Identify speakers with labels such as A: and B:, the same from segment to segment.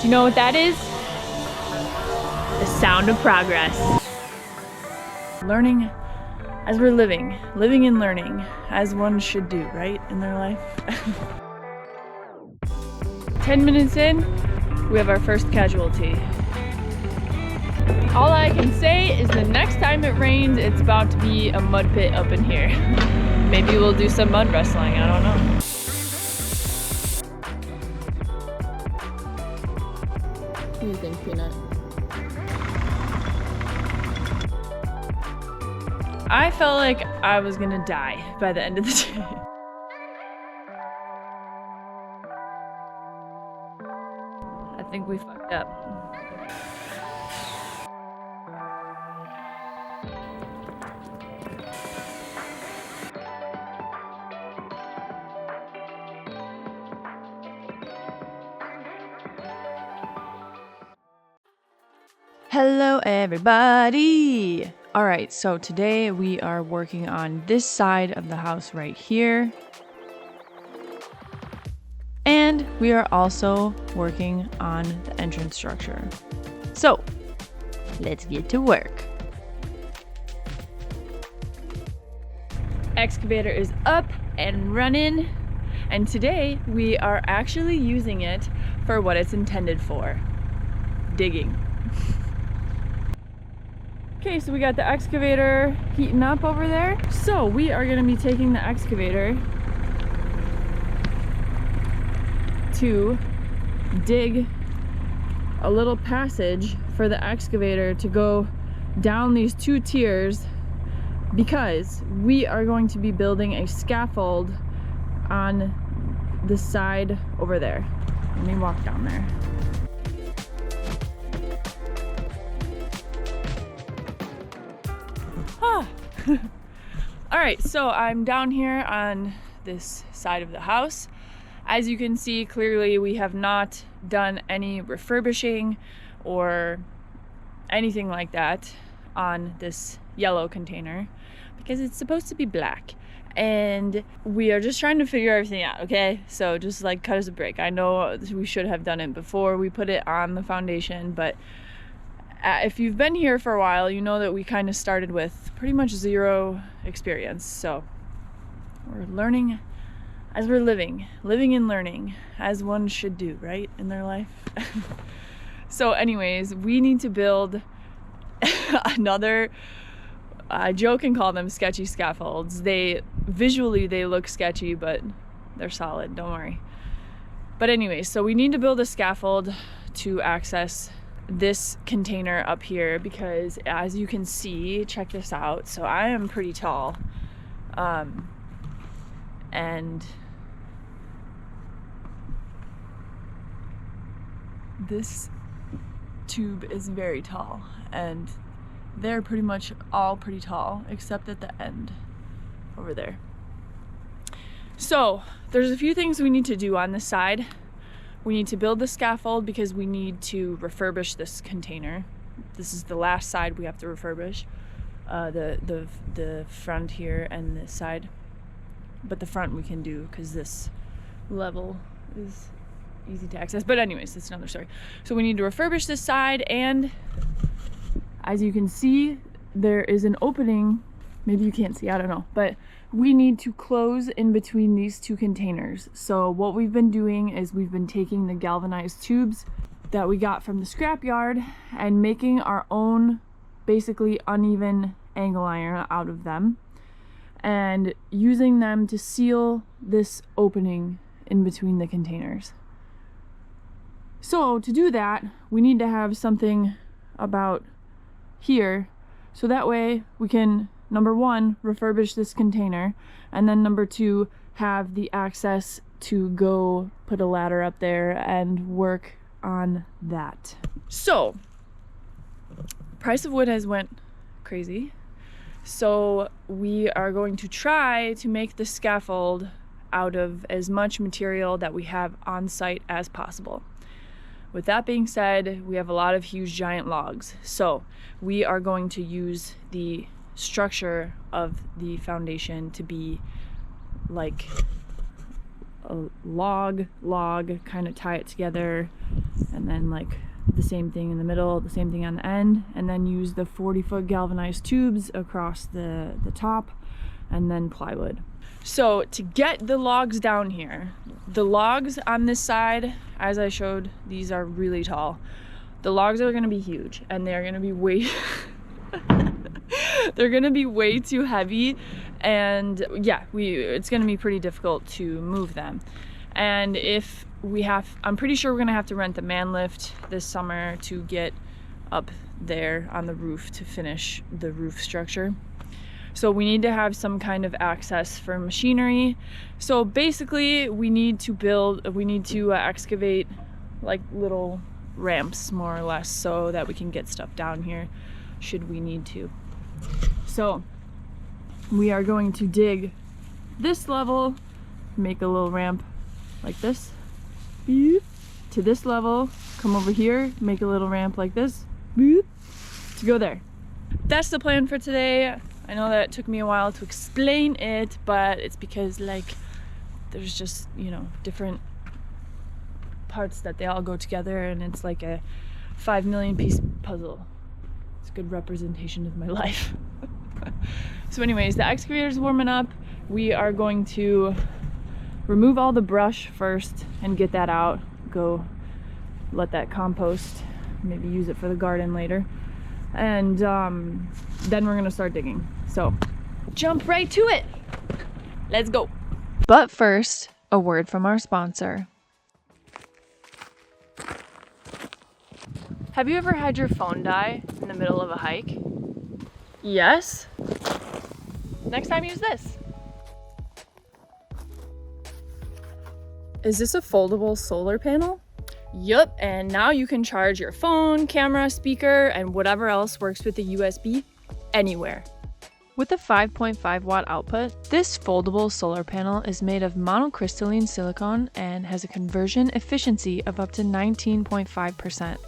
A: Do you know what that is? The sound of progress. Learning as we're living and learning as one should do, right, in their life. 10 minutes in, we have our first casualty. All I can say is the next time it rains, it's about to be a mud pit up in here. Maybe we'll do some mud wrestling, I don't know. What do you think, Peanut? I felt like I was gonna die by the end of the day. I think we fucked up. Hello everybody! Alright, so today we are working on this side of the house right here. And we are also working on the entrance structure. So, let's get to work. Excavator is up and running, and today we are actually using it for what it's intended for: digging. Okay, so we got the excavator heating up over there. So we are gonna be taking the excavator to dig a little passage for the excavator to go down these two tiers, because we are going to be building a scaffold on the side over there. Let me walk down there. All right, so I'm down here on this side of the house. As you can see, clearly we have not done any refurbishing or anything like that on this yellow container because it's supposed to be black. And we are just trying to figure everything out, okay? So just like cut us a break. I know we should have done it before we put it on the foundation, but if you've been here for a while, you know that we kind of started with pretty much zero experience. So we're learning as we're living and learning as one should do, right, in their life. So anyways, we need to build another, I joke and call them sketchy scaffolds. Visually they look sketchy, but they're solid, don't worry. But anyways, so we need to build a scaffold to access this container up here, because as you can see, check this out. So I am pretty tall, and this tube is very tall, and they're pretty much all pretty tall except at the end over there. So there's a few things we need to do on this side. We need to build the scaffold because we need to refurbish this container. This is the last side we have to refurbish, the front here and this side. But the front we can do because this level is easy to access. But anyways, that's another story. So we need to refurbish this side, and as you can see, there is an opening. Maybe you can't see, I don't know, but we need to close in between these two containers. So what we've been doing is we've been taking the galvanized tubes that we got from the scrapyard and making our own basically uneven angle iron out of them and using them to seal this opening in between the containers. So to do that, we need to have something about here, so that way we can, number one, refurbish this container, and then number two, have the access to go put a ladder up there and work on that. So, price of wood has went crazy, so we are going to try to make the scaffold out of as much material that we have on site as possible. With that being said, we have a lot of huge giant logs, so we are going to use the structure of the foundation to be like a log, kind of tie it together, and and then like the same thing in the middle, the same thing on the end, and then use the 40-foot galvanized tubes across the top, and then plywood. So to get the logs down here, the logs on this side, as I showed, these are really tall. The logs are going to be huge, and they're going to be way they're going to be way too heavy, and yeah, it's going to be pretty difficult to move them. And if we have, I'm pretty sure we're going to have to rent the man lift this summer to get up there on the roof to finish the roof structure. So we need to have some kind of access for machinery. So basically we need to excavate like little ramps, more or less, so that we can get stuff down here should we need to. So we are going to dig this level, make a little ramp like this to this level, come over here, make a little ramp like this to go there. That's the plan for today. I know that it took me a while to explain it, but it's because like there's just, you know, different parts that they all go together, and it's like a 5 million piece puzzle. It's a good representation of my life. So anyways, the excavator's warming up. We are going to remove all the brush first and get that out. Go let that compost, maybe use it for the garden later. And then we're gonna start digging. So jump right to it. Let's go.
B: But first, a word from our sponsor. Have you ever had your phone die in the middle of a hike?
A: Yes.
B: Next time, use this.
A: Is this a foldable solar panel? Yup, and now you can charge your phone, camera, speaker, and whatever else works with the USB anywhere.
B: With a 5.5 watt output, this foldable solar panel is made of monocrystalline silicone and has a conversion efficiency of up to 19.5%.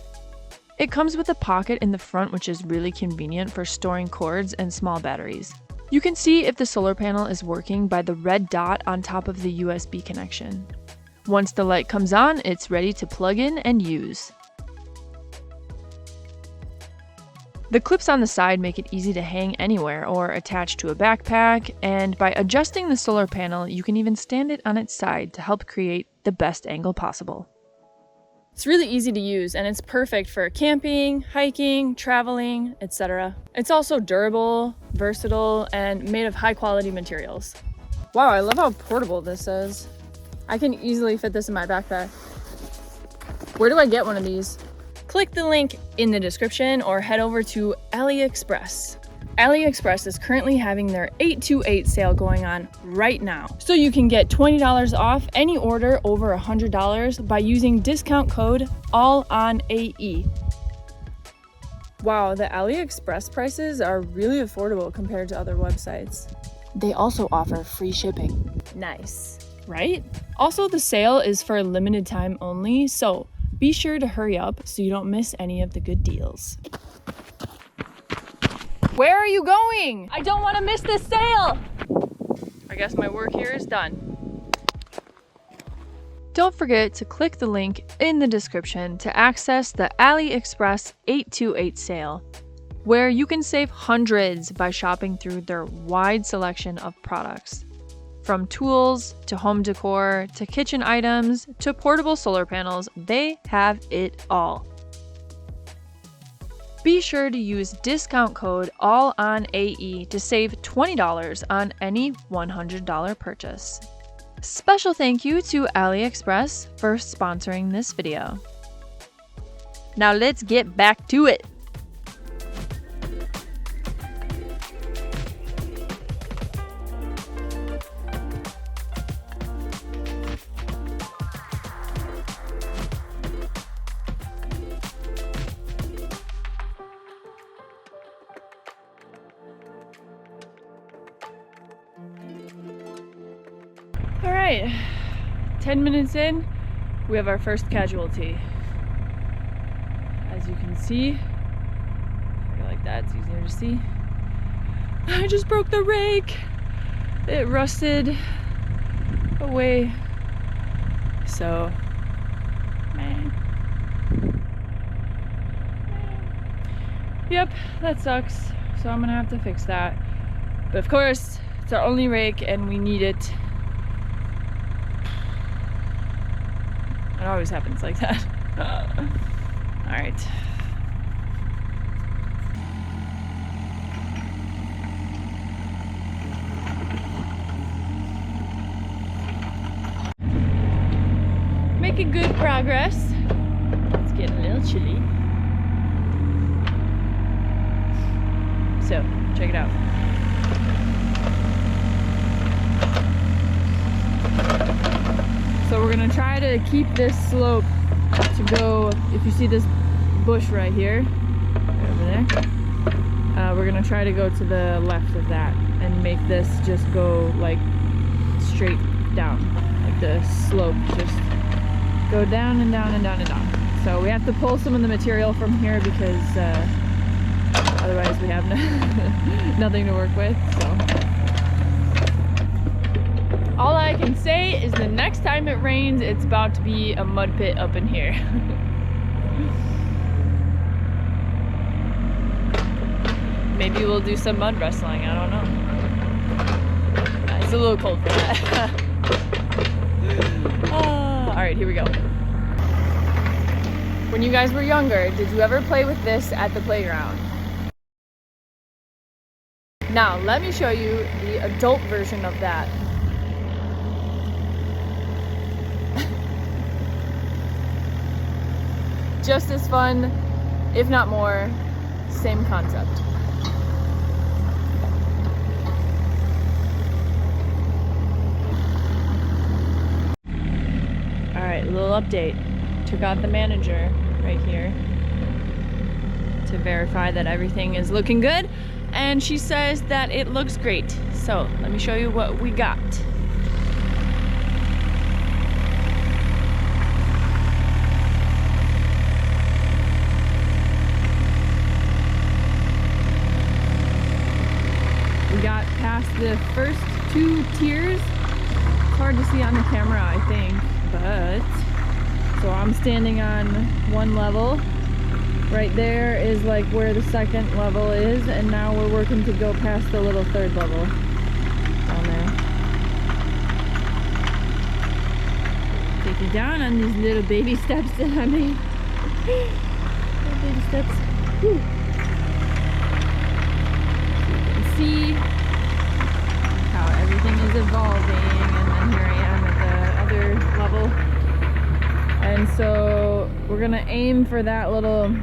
B: It comes with a pocket in the front, which is really convenient for storing cords and small batteries. You can see if the solar panel is working by the red dot on top of the USB connection. Once the light comes on, it's ready to plug in and use. The clips on the side make it easy to hang anywhere or attach to a backpack, and by adjusting the solar panel, you can even stand it on its side to help create the best angle possible.
A: It's really easy to use, and it's perfect for camping, hiking, traveling, etc. It's also durable, versatile, and made of high quality materials. Wow, I love how portable this is. I can easily fit this in my backpack. Where do I get one of these? Click the link in the description or head over to AliExpress. AliExpress is currently having their 828 sale going on right now. So you can get $20 off any order over $100 by using discount code ALLONAE. Wow, the AliExpress prices are really affordable compared to other websites. They also offer free shipping. Nice, right? Also, the sale is for a limited time only, so be sure to hurry up so you don't miss any of the good deals. Where are you going? I don't want to miss this sale! I guess my work here is done.
B: Don't forget to click the link in the description to access the AliExpress 828 sale, where you can save hundreds by shopping through their wide selection of products. From tools, to home decor, to kitchen items, to portable solar panels, they have it all. Be sure to use discount code ALLONAE to save $20 on any $100 purchase. Special thank you to AliExpress for sponsoring this video. Now let's get back to it.
A: All right, 10 minutes in, we have our first casualty. As you can see, if I go like that, it's easier to see. I just broke the rake. It rusted away. So, man. Yep, that sucks. So I'm gonna have to fix that. But of course, it's our only rake and we need it. It always happens like that. All right. Making good progress. It's getting a little chilly. So, check it out. So we're gonna try to keep this slope to go, if you see this bush right here, right over there, we're gonna try to go to the left of that and make this just go like straight down, like the slope just go down and down and down and down. So we have to pull some of the material from here because otherwise we have nothing to work with. So all I can say is the next time it rains, it's about to be a mud pit up in here. Maybe we'll do some mud wrestling, I don't know. It's a little cold for that. All right, here we go. When you guys were younger, did you ever play with this at the playground? Now, let me show you the adult version of that. Just as fun, if not more, same concept. All right, a little update. Took out the manager right here to verify that everything is looking good, and she says that it looks great. So let me show you what we got. We got past the first 2 tiers. It's hard to see on the camera, I think, but so I'm standing on one level. Right there is like where the second level is, and now we're working to go past the little 3rd level down there. Take you down on these little baby steps that I made. Little baby steps. Whew. See how everything is evolving, and then here I am at the other level. And so we're gonna aim for that little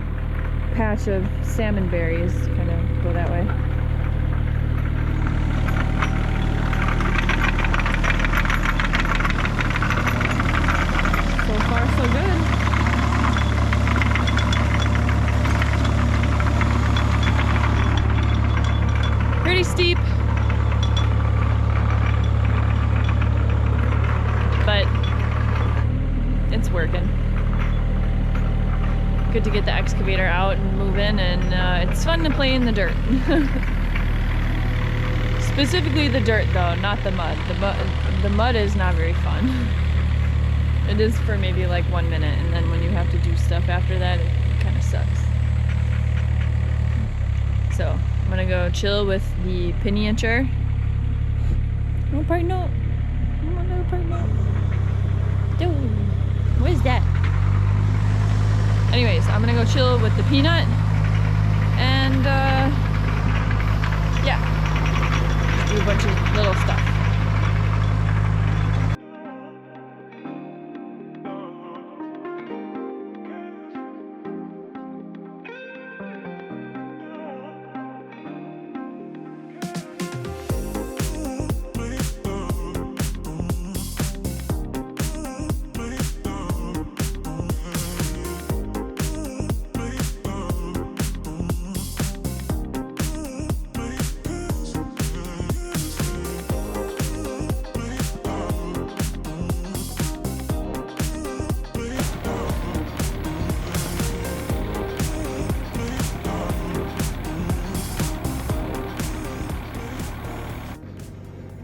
A: patch of salmon berries, kind of go that way. So far so good. Pretty steep, but it's working. Good to get the excavator out and move in, and it's fun to play in the dirt. Specifically the dirt though, not the mud. The mud is not very fun. It is for maybe like 1 minute, and then when you have to do stuff after that, it kind of sucks. So I'm gonna go chill with the Penney incher. Oh, partner. Oh, no, partner. Dude, what is that? Anyways, I'm gonna go chill with the peanut, and yeah, do a bunch of little stuff.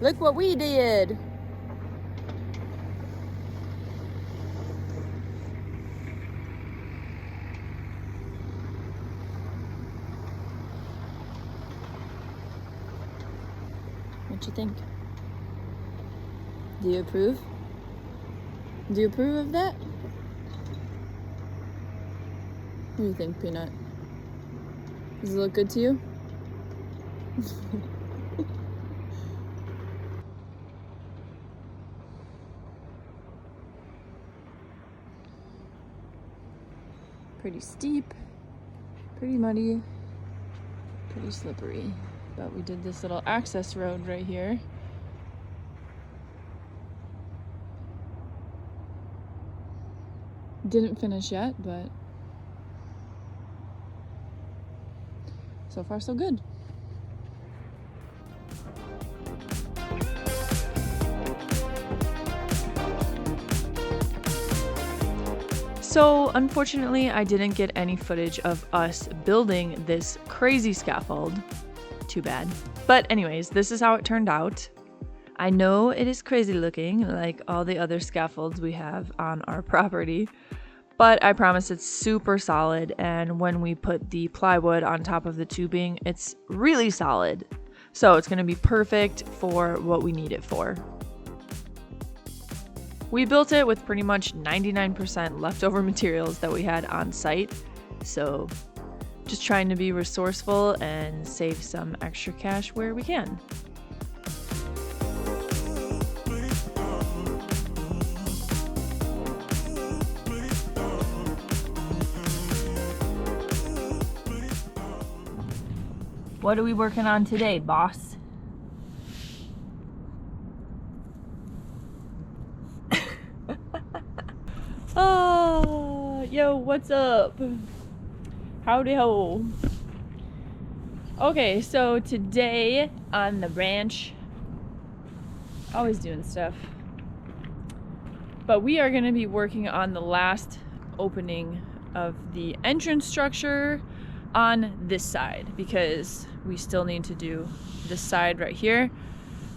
A: Look what we did. What you think? Do you approve? Do you approve of that? What do you think, Peanut? Does it look good to you? Pretty steep, pretty muddy, pretty slippery. But we did this little access road right here. Didn't finish yet, but so far so good.
B: So unfortunately, I didn't get any footage of us building this crazy scaffold. Too bad. But anyways, this is how it turned out. I know it is crazy looking, like all the other scaffolds we have on our property, but I promise it's super solid, and when we put the plywood on top of the tubing, it's really solid. So it's going to be perfect for what we need it for. We built it with pretty much 99% leftover materials that we had on site, so just trying to be resourceful and save some extra cash where we can. What are we working on today, boss? Oh, yo, what's up? Howdy ho. Okay, so today on the ranch, always doing stuff, but we are going to be working on the last opening of the entrance structure on this side, because we still need to do this side right here,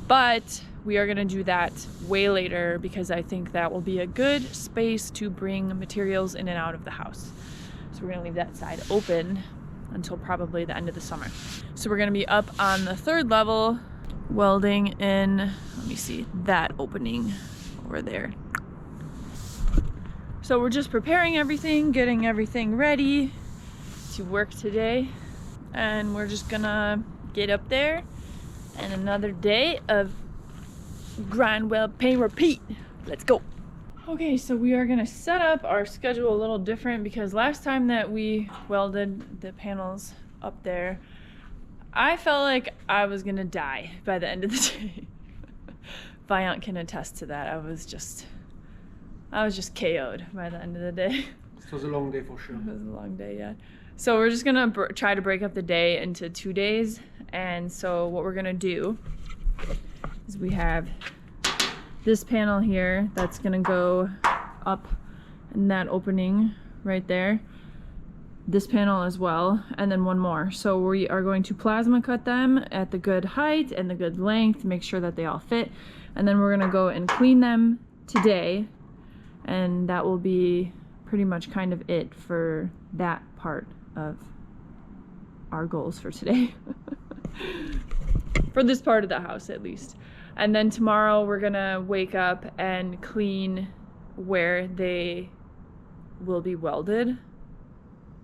B: but we are going to do that way later because I think that will be a good space to bring materials in and out of the house. So we're going to leave that side open until probably the end of the summer. So we're going to be up on the 3rd level welding in, let me see, that opening over there. So we're just preparing everything, getting everything ready to work today, and we're just gonna get up there and another day of grind, weld, paint, repeat. Let's go. Okay, so we are gonna set up our schedule a little different because last time that we welded the panels up there, I felt like I was gonna die by the end of the day. Viant can attest to that. I was just KO'd by the end of the day.
C: It was a long day for sure.
A: It was a long day, yeah. So we're just gonna try to break up the day into 2 days. And so what we're gonna do is we have this panel here that's gonna go up in that opening right there. This panel as well, and then one more. So we are going to plasma cut them at the good height and the good length, make sure that they all fit. And then we're gonna go and clean them today. And that will be pretty much kind of it for that part of our goals for today. For this part of the house at least. And then tomorrow we're gonna wake up and clean where they will be welded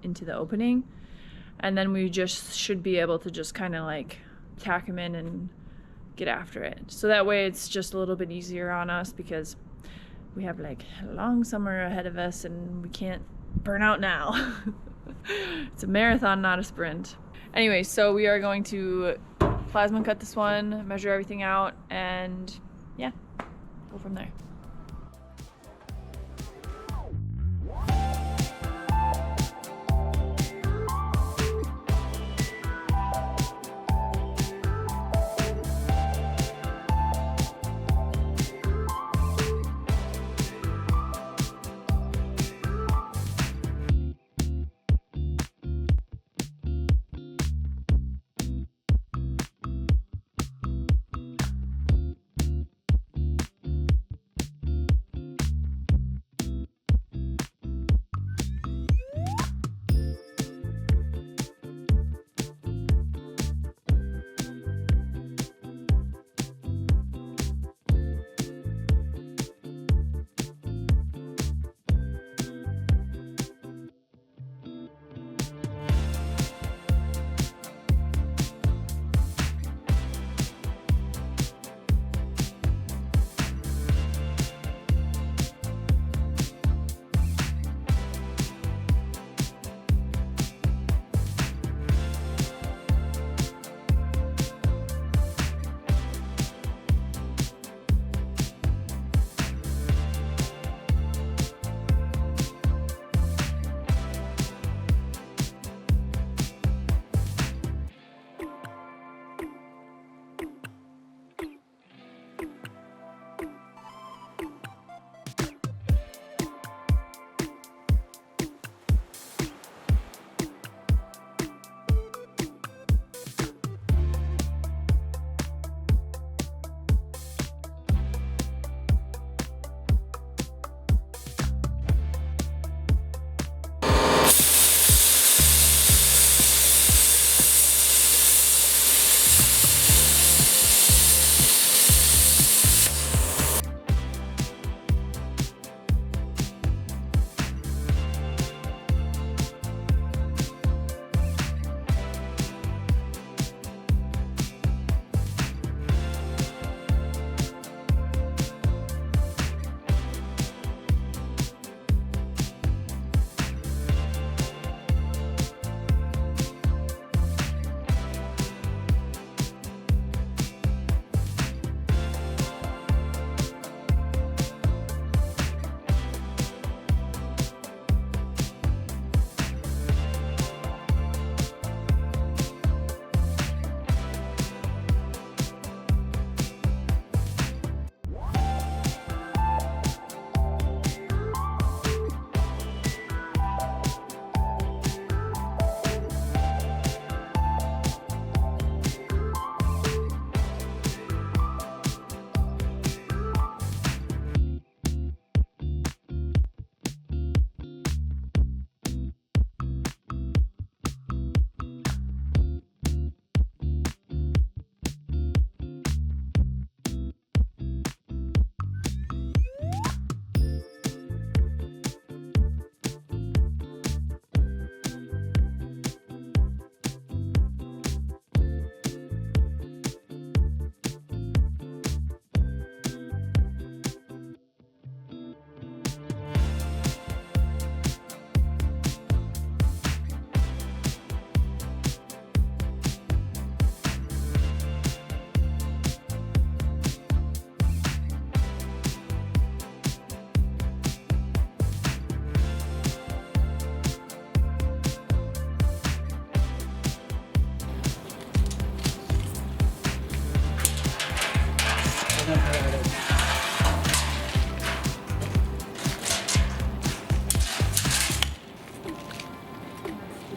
A: into the opening. And then we just should be able to just kind of like tack them in and get after it. So that way it's just a little bit easier on us because we have like a long summer ahead of us and we can't burn out now. It's a marathon, not a sprint. Anyway, so we are going to plasma cut this one, measure everything out, and yeah, go from there.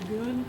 A: doing?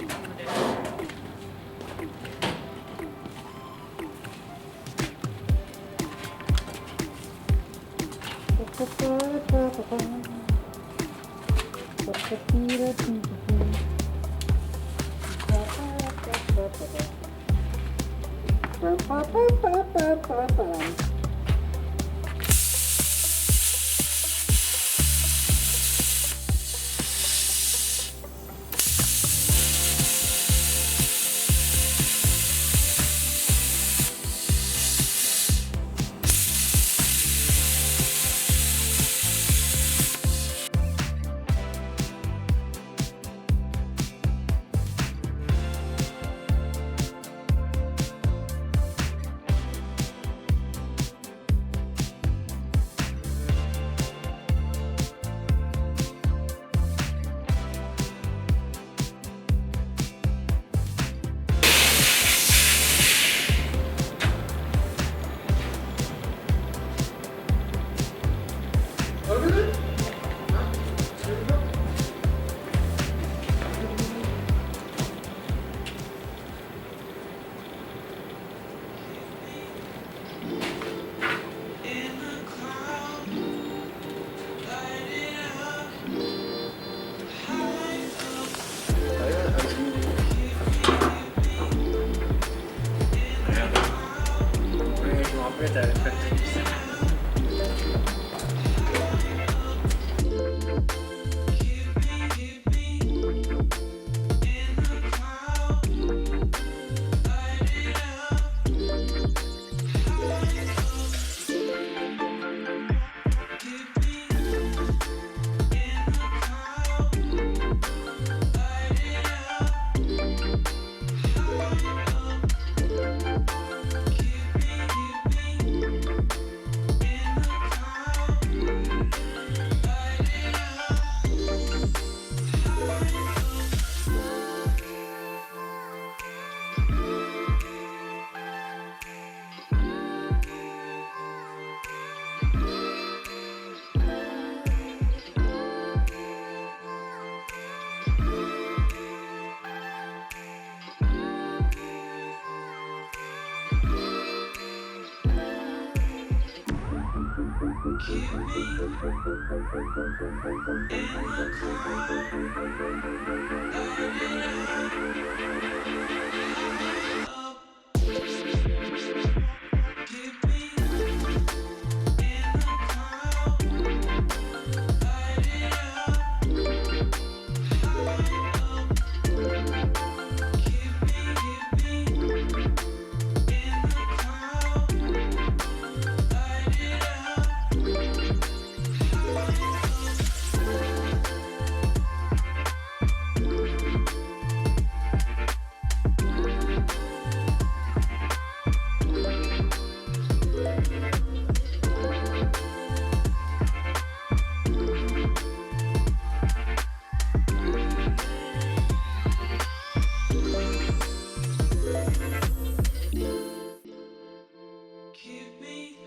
C: Keep me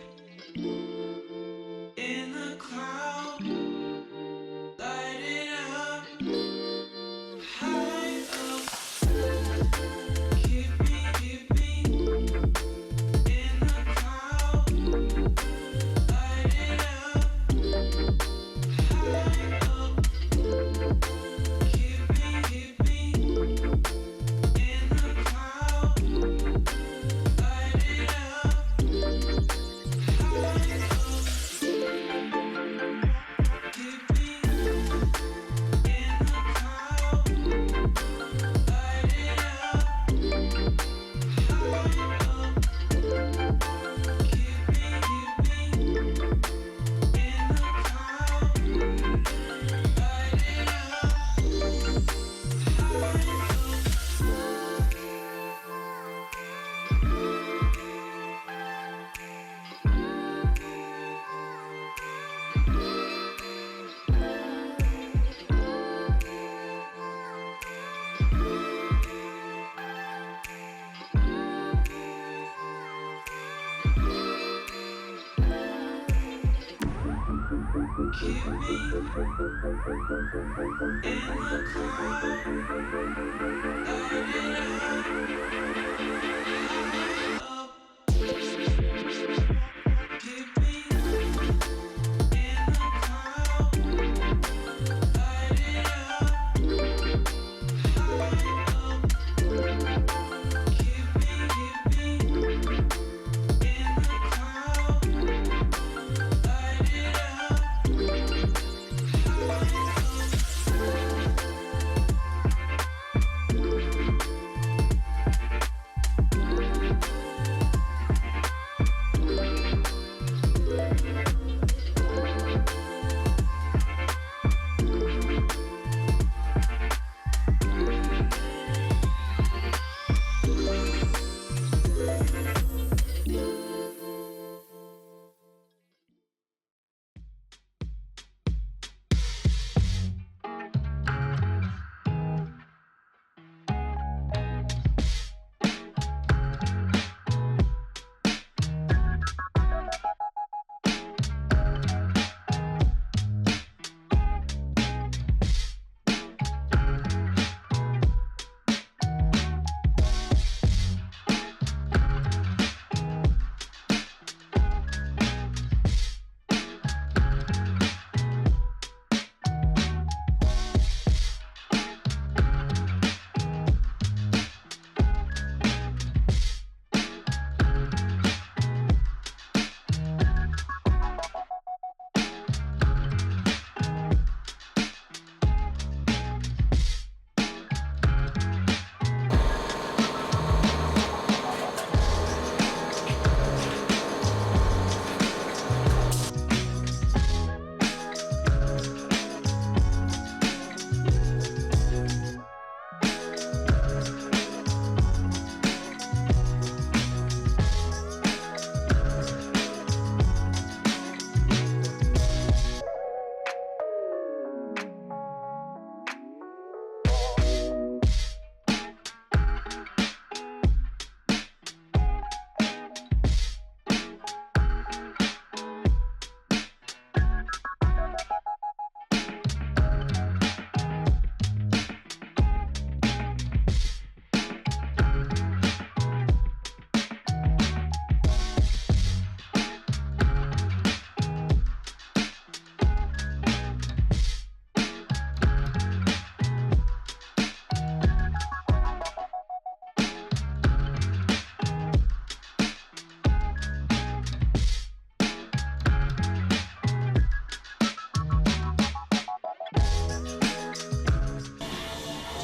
C: in the cloud.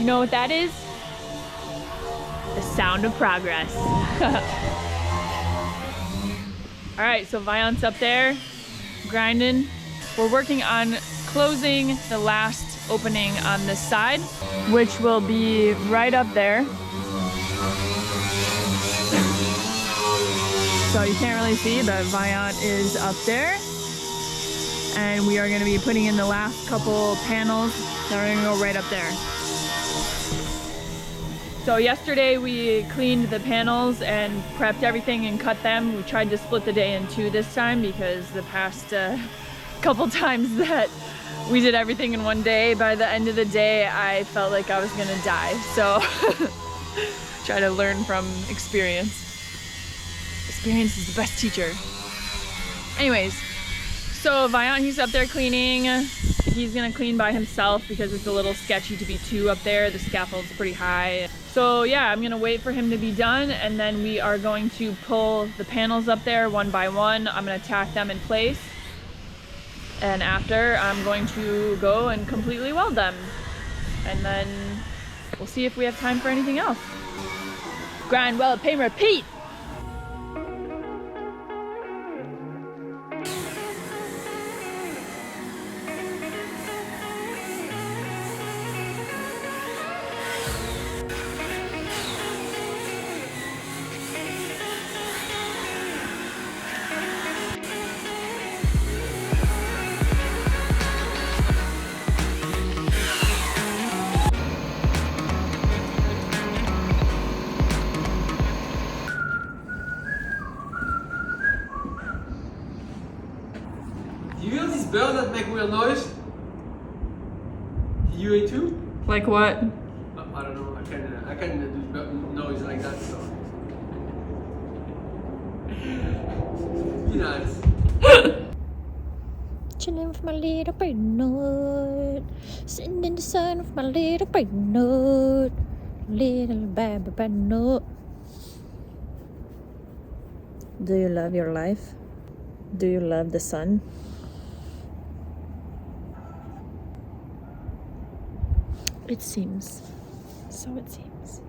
A: know what that is? The sound of progress. All right, so Viant's up there, grinding. We're working on closing the last opening on this side, which will be right up there. So you can't really see, but Viant is up there. And we are gonna be putting in the last couple panels that are gonna go right up there. So yesterday we cleaned the panels and prepped everything and cut them. We tried to split the day in two this time because the past couple times that we did everything in one day, by the end of the day I felt like I was gonna die. So try to learn from experience. Experience is the best teacher. Anyways, so Viant, he's up there cleaning. He's gonna clean by himself because it's a little sketchy to be two up there. The scaffold's pretty high. So yeah, I'm gonna wait for him to be done, and then we are going to pull the panels up there one by one. I'm gonna tack them in place. And after, I'm going to go and completely weld them. And then we'll see if we have time for anything else. Grind, weld, paint, repeat!
C: You hear these bells that make weird noise? You hear it too?
A: Like what?
C: I don't know. I can do noise like that. So. Be nice.
D: Chilling with my little brain nut, sitting in the sun with my little brain nut, little baby brain nut. Do you love your life? Do you love the sun? It seems. So it seems.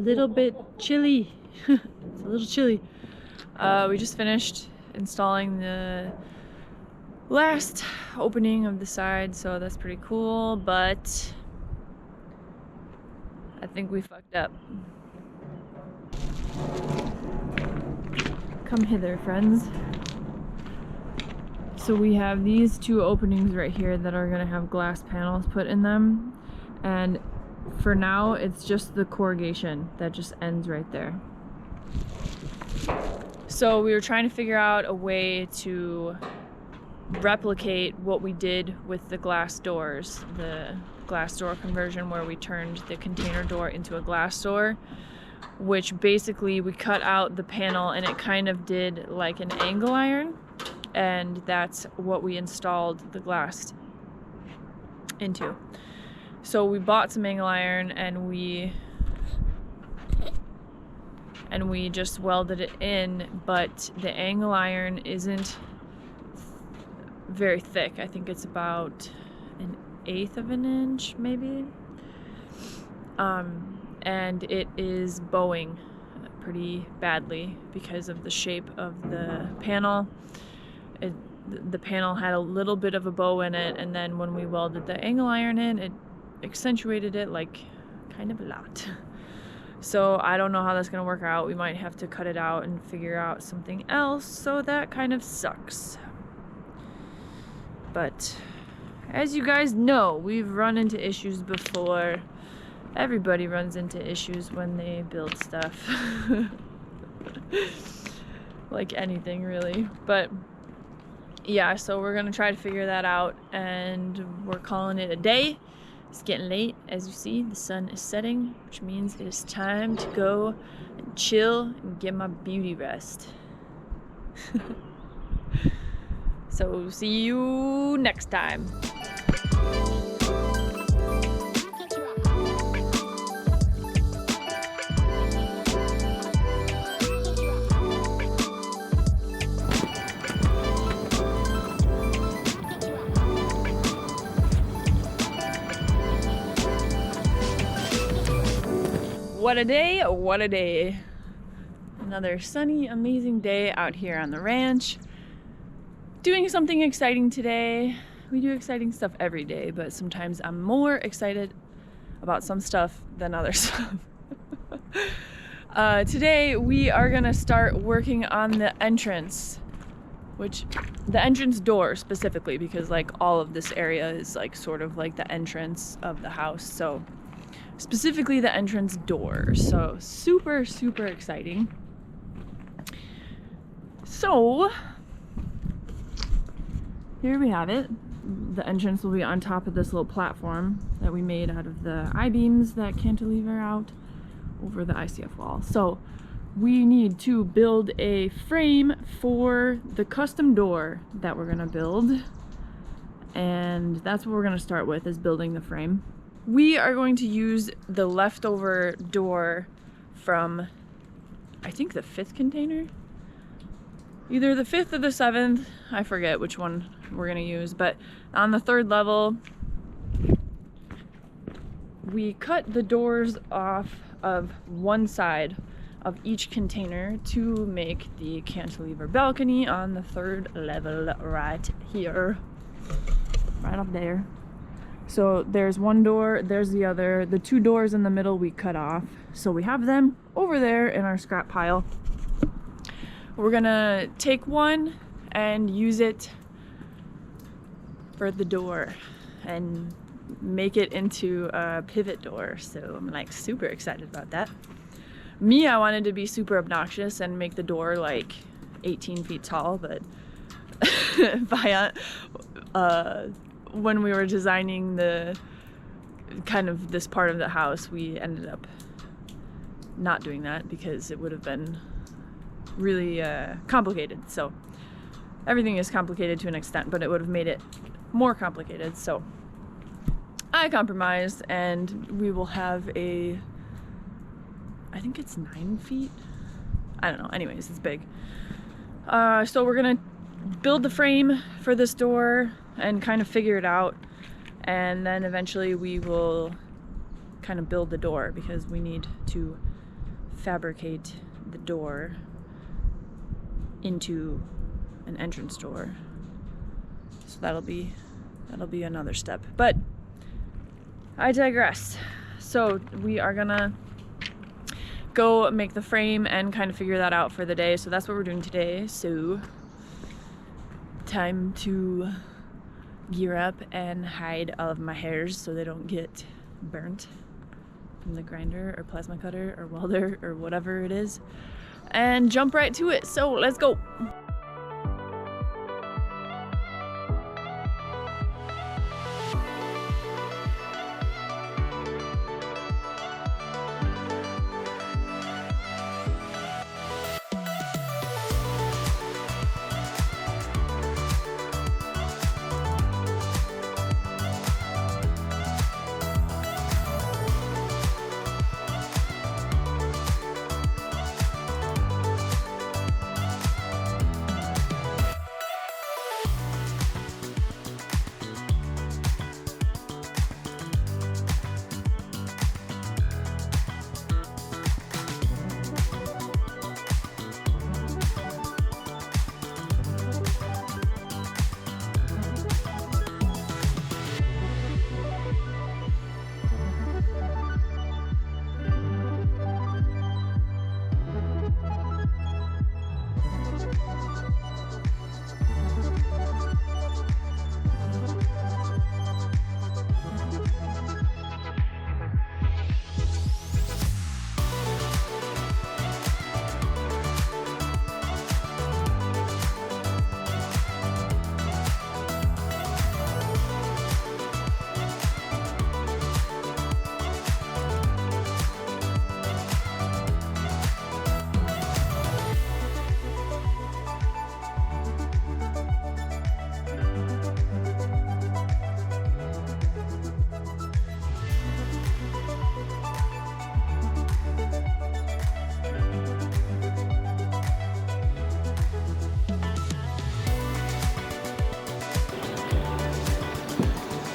A: little bit chilly. It's a little chilly. We just finished installing the last opening of the side, so that's pretty cool, but I think we fucked up. Come hither, friends. So we have these two openings right here that are gonna have glass panels put in them, and for now it's just the corrugation that just ends right there. So we were trying to figure out a way to replicate what we did with the glass doors, the glass door conversion where we turned the container door into a glass door, which basically we cut out the panel and it kind of did like an angle iron, and that's what we installed the glass into. So we bought some angle iron and we just welded it in, but the angle iron isn't very thick. I think it's about 1/8 of an inch maybe, and it is bowing pretty badly because of the shape of the panel. The panel had a little bit of a bow in it, and then when we welded the angle iron in, it accentuated it like kind of a lot. So I don't know how that's gonna work out. We might have to cut it out and figure out something else, so that kind of sucks. But as you guys know, we've run into issues before. Everybody runs into issues when they build stuff. Like anything really. But yeah, so we're gonna try to figure that out, and we're calling it a day. It's getting late, as you see. The sun is setting, which means it is time to go and chill and get my beauty rest. So see you next time. What a day, what a day. Another sunny, amazing day out here on the ranch. Doing something exciting today. We do exciting stuff every day, but sometimes I'm more excited about some stuff than other stuff. Today we are gonna start working on the entrance, the entrance door specifically, because like all of this area is like sort of like the entrance of the house. So specifically the entrance door. So super, super exciting. So here we have it. The entrance will be on top of this little platform that we made out of the I-beams that cantilever out over the ICF wall. So we need to build a frame for the custom door that we're gonna build. And that's what we're gonna start with, is building the frame. We are going to use the leftover door from, I think, the 5th container? Either the 5th or the 7th, I forget which one we're gonna use, but on the 3rd level, we cut the doors off of one side of each container to make the cantilever balcony on the 3rd level right here, right up there. So there's one door, there's the other. The 2 doors in the middle we cut off. So we have them over there in our scrap pile. We're gonna take one and use it for the door and make it into a pivot door. So I'm like super excited about that. I wanted to be super obnoxious and make the door like 18 feet tall, but when we were designing the kind of this part of the house, we ended up not doing that because it would have been really complicated. So everything is complicated to an extent, but it would have made it more complicated. So I compromised, and we will have I think it's 9 feet. I don't know. Anyways, it's big. So we're gonna build the frame for this door and kind of figure it out, and then eventually we will kind of build the door, because we need to fabricate the door into an entrance door. So that'll be another step. But I digress. So we are gonna go make the frame and kind of figure that out for the day. So that's what we're doing today. So time to gear up and hide all of my hairs so they don't get burnt from the grinder or plasma cutter or welder or whatever it is, and jump right to it. So let's go.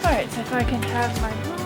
A: Alright, so if I can have my helmet.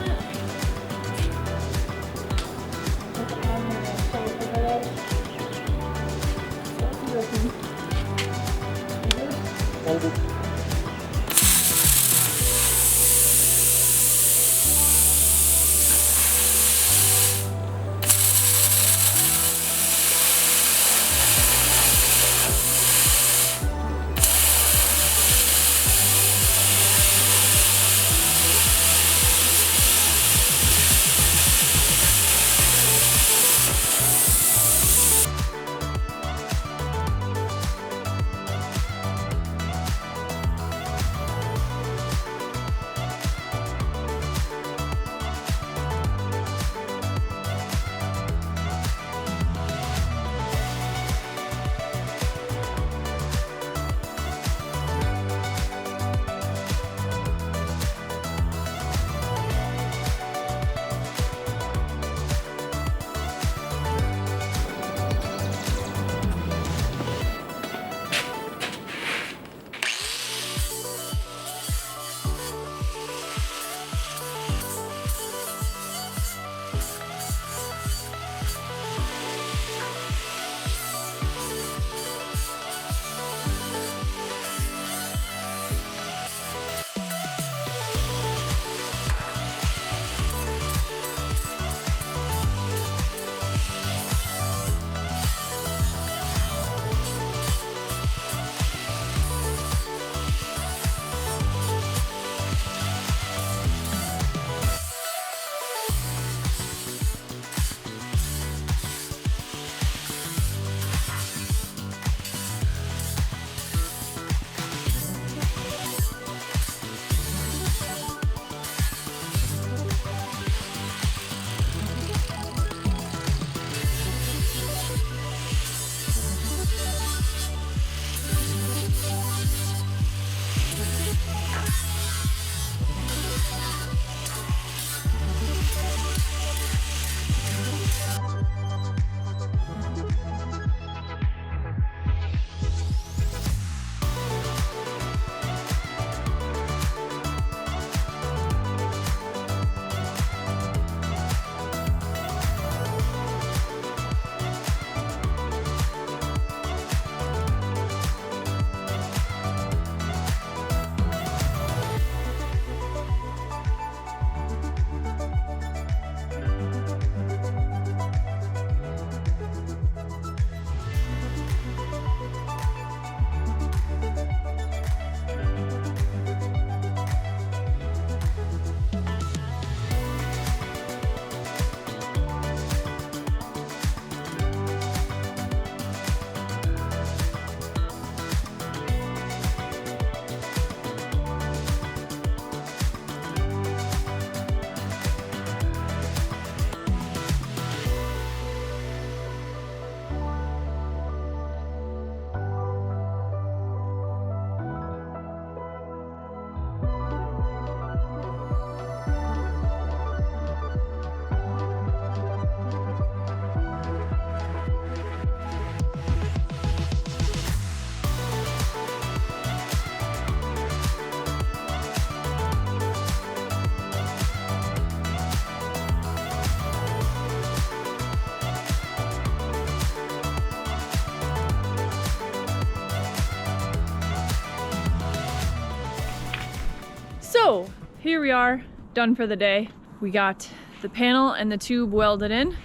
A: here we are, done for the day. We got the panel and the tube welded in.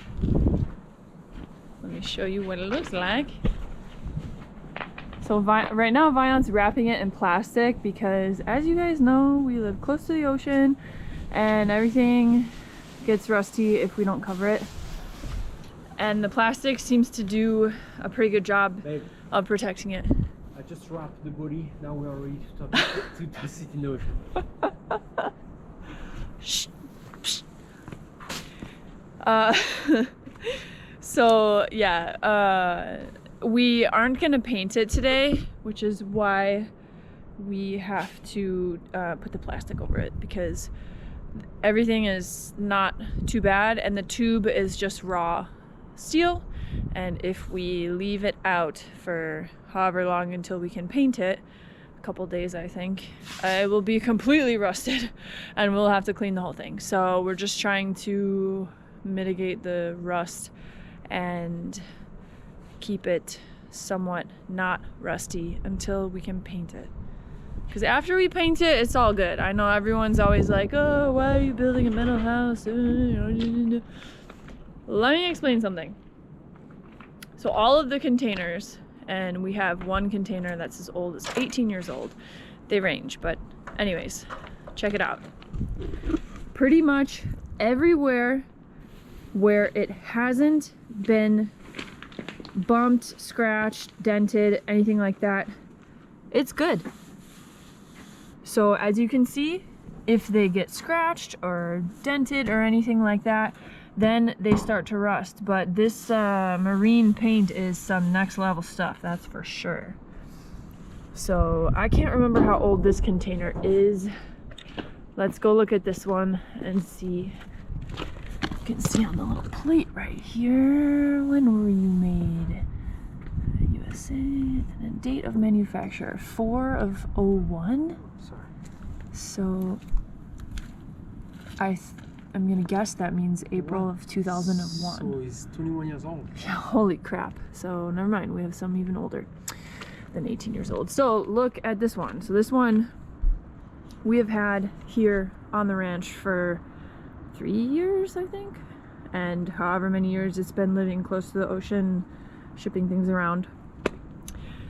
A: Let me show you what it looks like. So right now Vion's wrapping it in plastic because, as you guys know, we live close to the ocean and everything gets rusty if we don't cover it. And the plastic seems to do a pretty good job of protecting it.
C: I just wrapped the body. Now we are ready to sit in the ocean.
A: Shh. So yeah, we aren't gonna paint it today, which is why we have to put the plastic over it, because everything is not too bad and the tube is just raw steel, and if we leave it out for however long until we can paint it, a couple days I think, it will be completely rusted and we'll have to clean the whole thing. So we're just trying to mitigate the rust and keep it somewhat not rusty until we can paint it. Because after we paint it, it's all good. I know everyone's always like, oh, why are you building a metal house? Let me explain something. So all of the containers, and we have one container that's as old as 18 years old. They range, but anyways, check it out. Pretty much everywhere where it hasn't been bumped, scratched, dented, anything like that, it's good. So as you can see, if they get scratched or dented or anything like that, then they start to rust. But this marine paint is some next level stuff, that's for sure. So I can't remember how old this container is. Let's go look at this one and see. You can see on the little plate right here, when were you made? USA, and a date of manufacture, 4 of 01.
C: Sorry.
A: So I'm gonna guess that means April of 2001.
C: So he's 21 years old.
A: Yeah, holy crap. So never mind, we have some even older than 18 years old. So look at this one. So this one we have had here on the ranch for 3 years, I think. And however many years it's been living close to the ocean, shipping things around.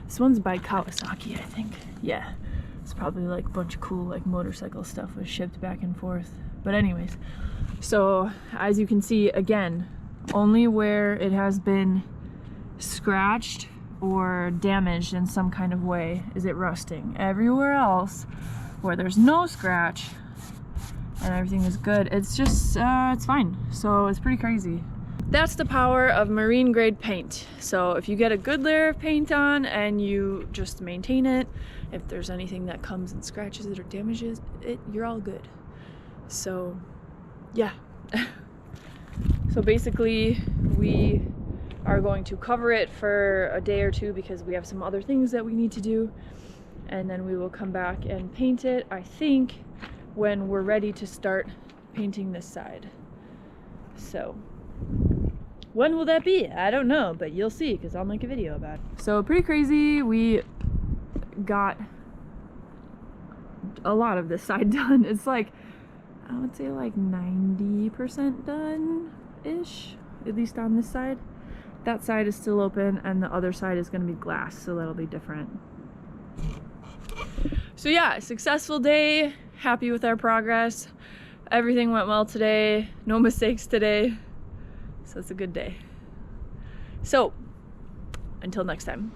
A: This one's by Kawasaki, I think. Yeah, it's probably like a bunch of cool like motorcycle stuff was shipped back and forth. But anyways, so as you can see, again, only where it has been scratched or damaged in some kind of way is it rusting. Everywhere else where there's no scratch and everything is good, it's just it's fine. So it's pretty crazy. That's the power of marine grade paint. So if you get a good layer of paint on and you just maintain it, if there's anything that comes and scratches it or damages it, you're all good. So yeah. So basically we are going to cover it for a day or two because we have some other things that we need to do, and then we will come back and paint it, I think, when we're ready to start painting this side. So when will that be? I don't know, but you'll see because I'll make a video about it. So pretty crazy. We got a lot of this side done. It's like, I would say like 90% done-ish, at least on this side. That side is still open and the other side is going to be glass, so that'll be different. So yeah, successful day, happy with our progress. Everything went well today, no mistakes today, so it's a good day. So, until next time.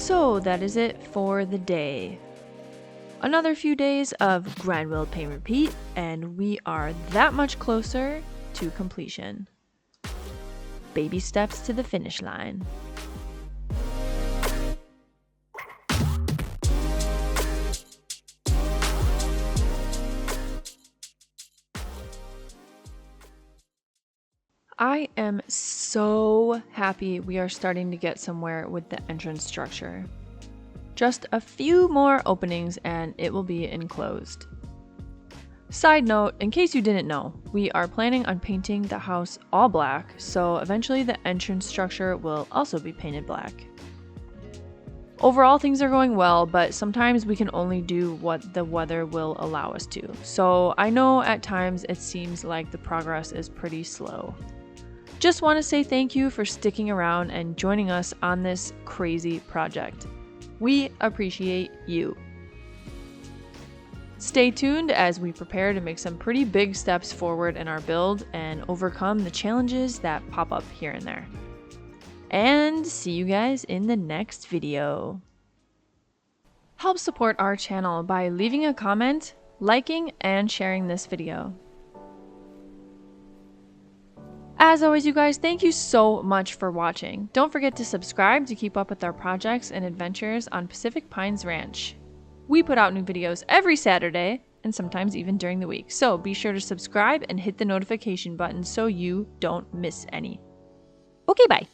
B: So that is it for the day. Another few days of grind, weld, paint, repeat, and we are that much closer to completion. Baby steps to the finish line. I am so happy we are starting to get somewhere with the entrance structure. Just a few more openings and it will be enclosed. Side note, in case you didn't know, we are planning on painting the house all black, so eventually the entrance structure will also be painted black. Overall, things are going well, but sometimes we can only do what the weather will allow us to. So I know at times it seems like the progress is pretty slow. Just want to say thank you for sticking around and joining us on this crazy project. We appreciate you. Stay tuned as we prepare to make some pretty big steps forward in our build and overcome the challenges that pop up here and there. And see you guys in the next video. Help support our channel by leaving a comment, liking, and sharing this video. As always, you guys, thank you so much for watching. Don't forget to subscribe to keep up with our projects and adventures on Pacific Pines Ranch. We put out new videos every Saturday, and sometimes even during the week, so be sure to subscribe and hit the notification button so you don't miss any. Okay, bye.